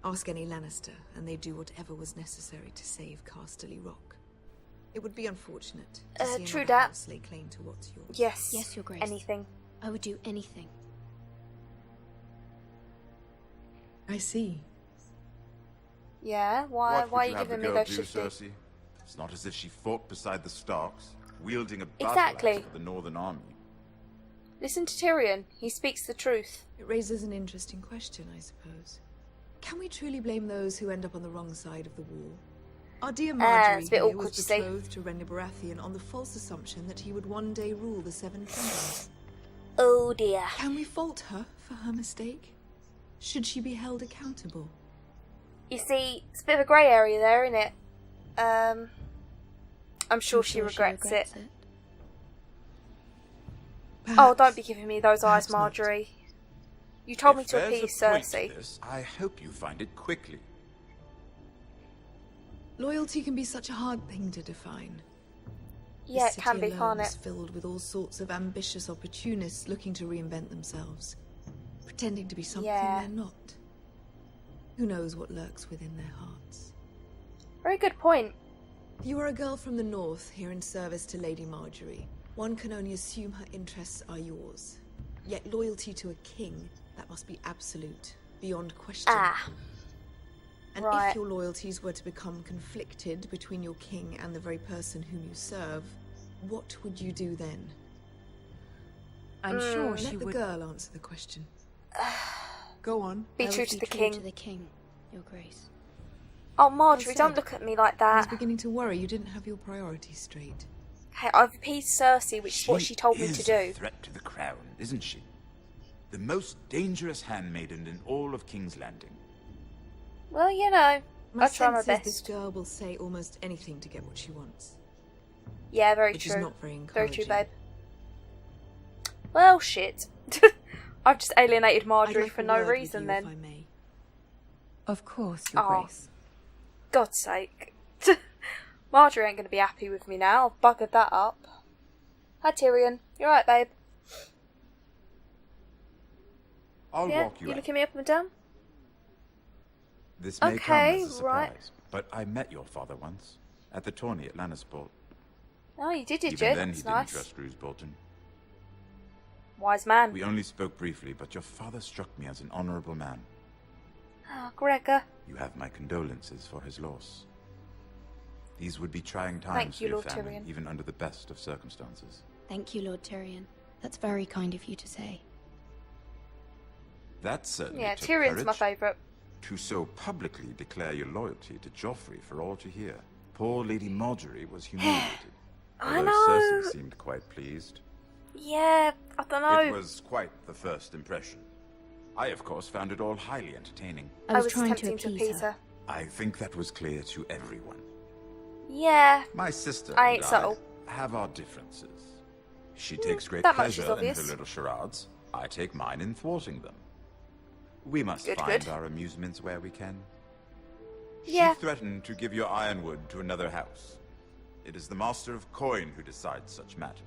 Ask any Lannister, and they'd do whatever was necessary to save Casterly Rock. It would be unfortunate to see true another that. house lay claim to what's yours. Yes. Yes, Your Grace. Anything. I would do anything. I see. Yeah, why What would are you you have giving the me girl those do, shifty? Cersei? It's not as if she fought beside the Starks, wielding a battle Exactly. axe for the Northern Army. Listen to Tyrion. He speaks the truth. It raises an interesting question, I suppose. Can we truly blame those who end up on the wrong side of the war? Our dear Marjorie it's a bit here awkward was to say. betrothed to Rhaenyra Baratheon on the false assumption that he would one day rule the Seven Kingdoms. Oh dear. Can we fault her for her mistake? Should she be held accountable? You see, it's a bit of a grey area there, isn't it? I'm sure she regrets it. Perhaps, Oh, don't be giving me those eyes, perhaps not. Marjorie. You told me If to there's appease a point to Cersei. this, I hope you find it quickly. Loyalty can be such a hard thing to define. Yeah, This it can city be, alone can't is it? filled with all sorts of ambitious opportunists looking to reinvent themselves, pretending to be something Yeah. they're not. Who knows what lurks within their hearts? Very good point. You are a girl from the north, here in service to Lady Marjorie. One can only assume her interests are yours. Yet loyalty to a king, that must be absolute, beyond question. Ah. And Right. if your loyalties were to become conflicted between your king and the very person whom you serve, what would you do then? I'm sure Let she the would girl answer the question. Go on. Be I would true to be the true king. to the king, Your Grace. Oh, Marjorie, Well don't said. look at me like I was that. beginning to worry you didn't have your priorities straight. Hey, I've appeased Cersei, which is what she told me to is a do. threat to the crown, isn't she? The most dangerous handmaiden in all of King's Landing. Well, you know, My I'll try my sense is this best. girl will say almost anything to get what she wants, Yeah, very which true. is not very Very encouraging. true, babe. Well, shit. I've just alienated I'd Marjorie like for a no word with reason you, then. if I may. Of course, Your Oh. Grace. God's sake. Marjorie ain't going to be happy with me now. I've buggered that up. Hi, Tyrion. You alright, babe? I'll Yeah? walk you You out. looking me up and down? This may Okay, come as a right. surprise, but I met your father once, at the tourney at Lannisport. Oh, you did you? Even then That's he didn't nice. trust Roose Bolton. Wise man. We only spoke briefly, but your father struck me as an honourable man. Ah, Gregor. You have my condolences for his loss. These would be trying times Thank for you, your Lord family, Tyrion. even under the best of circumstances. Thank you, Lord Tyrion. That's very kind of you to say. That certainly Yeah, took Tyrion's courage. my favourite. To so publicly declare your loyalty to Joffrey for all to hear. Poor Lady Marjorie was humiliated. I although know. Cersei seemed quite pleased. Yeah, I don't know. It was quite the first impression. I, of course, found it all highly entertaining. I was trying to attempting to appease appease her. her. I think that was clear to everyone. Yeah. My sister I and ain't subtle. have our differences. She takes great that much is pleasure in her obvious. little charades. I take mine in thwarting them. We must Good, find good. our amusements where we can. Yeah. She threatened to give your ironwood to another house. It is the Master of Coin who decides such matters.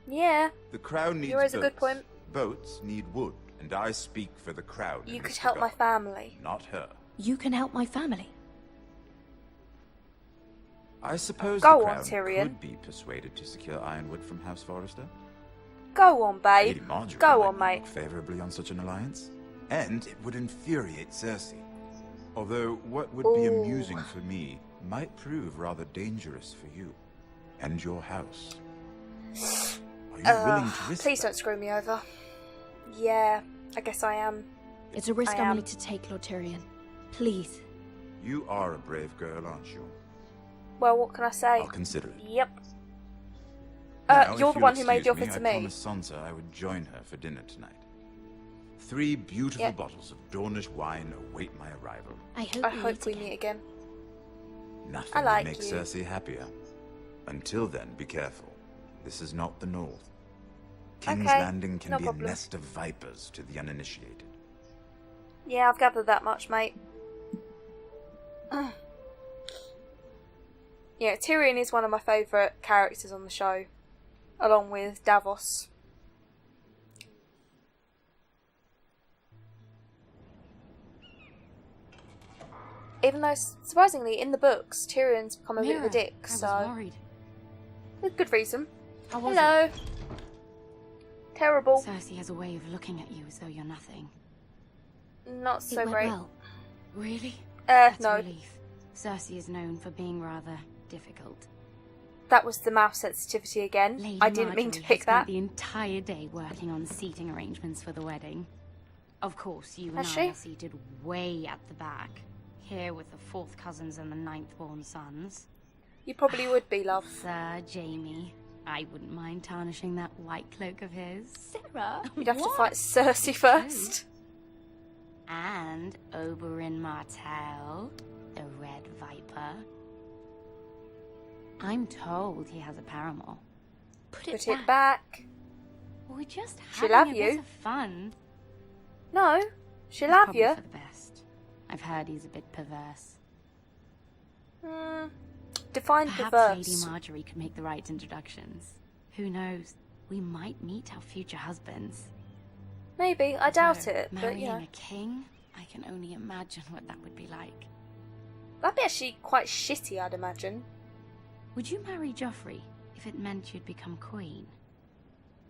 Yeah. The crown needs You raise a boats. good point. Boats need wood, and I speak for the crown. in You could this help my regard, family. Not her. You can help my family. I suppose Go the on, crown Tyrion. could be persuaded to secure ironwood from House Forrester. Go on, babe. Lady Marjorie Go might on, not mate. look favourably on such an alliance, and it would infuriate Cersei. Although what would be Ooh. amusing for me might prove rather dangerous for you and your house. Are you willing to risk Please that? don't screw me over. Yeah, I guess I am. It's a risk I I'm am. willing to take, Lord Tyrion. Please. You are a brave girl, aren't you? Well, what can I say? I'll consider it. Yep. Now, You're if the you'll one who made the excuse offer to I me. promised Sansa I would join her for dinner tonight. 3 beautiful Yep. bottles of Dornish wine await my arrival. I hope I we hope meet we again. meet again. Nothing I like will make you. Cersei happier. Until then, be careful. This is not the North. King's Okay, Landing can no be problem. a nest of vipers to the uninitiated. Yeah, I've gathered that much, mate. Yeah, Tyrion is one of my favourite characters on the show, along with Davos. Even though, surprisingly, in the books, Tyrion's become a bit of a dick, I was so... worried. With good reason. How was Hello. it? Terrible. Cersei has a way of looking at you as though you're nothing. Not so it went great. well. Really? That's No. a relief. Cersei is known for being rather difficult. That was the mouth sensitivity again. Lady I didn't mean to Marjorie pick has spent that. the entire day working on seating arrangements for the wedding. Of course, you and Has I she? are seated way at the back, here with the 4th cousins and the 9th-born sons. You probably would be, love. Sir Jamie, I wouldn't mind tarnishing that white cloak of his. Sarah? You'd have to fight Cersei first. And Oberyn Martell, the Red Viper. I'm told he has a paramour. Put it back. We're just She'll having have a bit you. of fun. No, she'll It's have probably you. for the best. I've heard he's a bit perverse. Define Perhaps perverse. Lady Marjorie could make the right introductions. Who knows? We might meet our future husbands. Maybe, I doubt it, but Marrying you know. a king? I can only imagine what that would be like. That'd be actually quite shitty, I'd imagine. Would you marry Joffrey if it meant you'd become queen?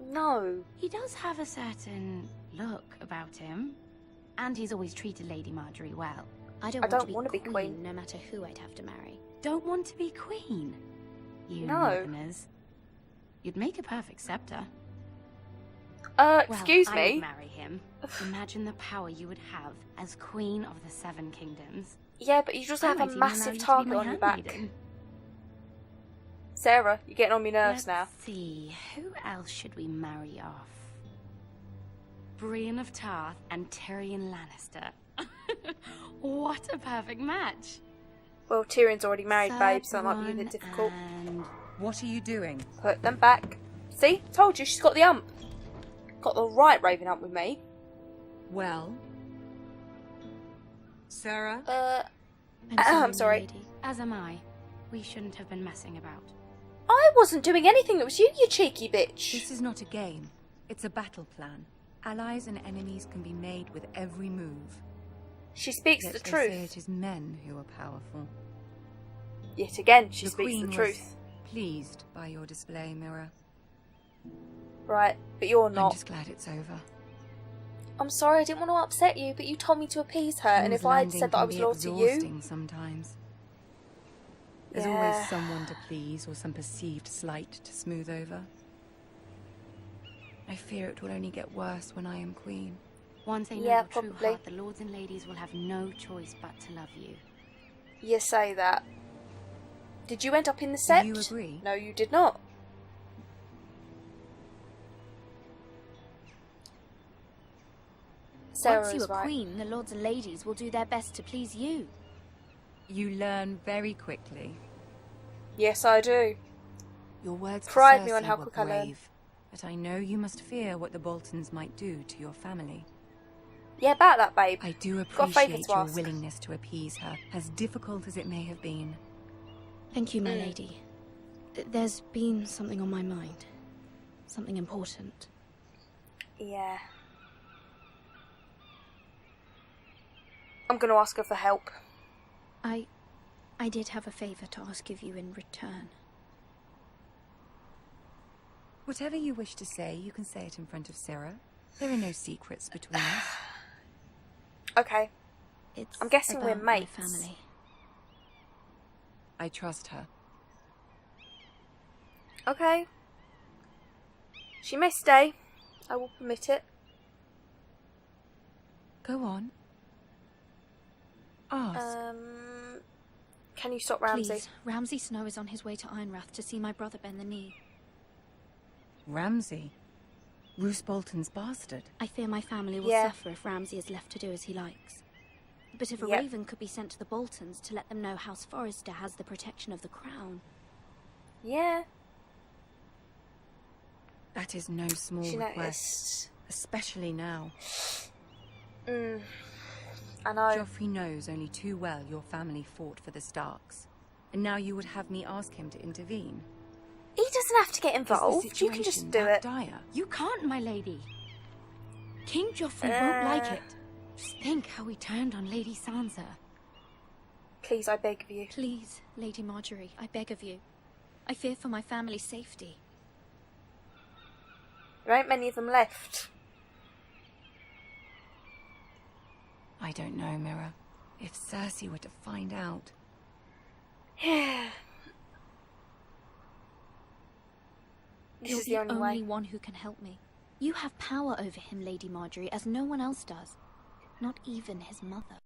No. He does have a certain look about him, and he's always treated Lady Marjorie well. I don't want to be queen. No matter who I'd have to marry. Don't want to be queen? You No. Northerners. You'd make a perfect scepter. Excuse well, I me? would marry him. Imagine the power you would have as Queen of the 7 Kingdoms. Yeah, but you just have I a might even allow massive you to be target my on your back. handmaiden. Sarah, you're getting on my nerves Let's now. see, who else should we marry off? Brienne of Tarth and Tyrion Lannister. What a perfect match! Well, Tyrion's already married, babe, so that might be a Third bit difficult. and What are you doing? Put them back. See? Told you, she's got the ump. Got the right raving up with me. Well, Sarah? I'm sorry. lady. As am I. We shouldn't have been messing about. I wasn't doing anything, it was you, you cheeky bitch. This is not a game. It's a battle plan. Allies and enemies can be made with every move. She speaks Yet the they truth. say it is men who are powerful. Yet again, she The speaks Queen the truth. was pleased by your display, Mira. Right, but you're I'm not. just glad it's over. I'm sorry, I didn't want to upset you, but you told me to appease her, and King's if I had Landing said that I can was be loyal to you... exhausting sometimes. There's Yeah. always someone to please or some perceived slight to smooth over. I fear it will only get worse when I am queen. Once they know Yeah, your true probably. heart, the lords and ladies will have no choice but to love you. You say that. Did you end up in the set? you agree? No, you did not. Sarah Once you is are right. queen, the lords and ladies will do their best to please you. You learn very quickly. Yes, I do. Your words to Pride me on Cersei how were quick I learn. brave, but I know you must fear what the Boltons might do to your family. Yeah, about that, babe. I do Got a favour appreciate to your ask. willingness to appease her, as difficult as it may have been. Thank you, my lady. There's been something on my mind. Something important. Yeah. I'm going to ask her for help. I did have a favour to ask of you in return. Whatever you wish to say, you can say it in front of Sarah. There are no secrets between us. Okay. It's I'm guessing we're about my mates. family. I trust her. Okay. She may stay. I will permit it. Go on. Ask. Can you stop Ramsay? Please, Ramsay Snow is on his way to Ironrath to see my brother bend the knee. Ramsay? Roose Bolton's bastard. I fear my family will Yeah. suffer if Ramsay is left to do as he likes. But if a Yep. raven could be sent to the Boltons to let them know House Forrester has the protection of the crown. Yeah. That is no small She request. noticed. Especially now. I know. Joffrey knows only too well your family fought for the Starks. And now you would have me ask him to intervene. He doesn't have to get Is the involved. You can situation just do that it. dire? You can't, my lady. King Joffrey won't like it. Just think how he turned on Lady Sansa. Please, I beg of you. Please, Lady Marjorie, I beg of you. I fear for my family's safety. There ain't many of them left. I don't know, Mirror. If Cersei were to find out... This You're is the only way. one who can help me. You have power over him, Lady Marjorie, as no one else does. Not even his mother.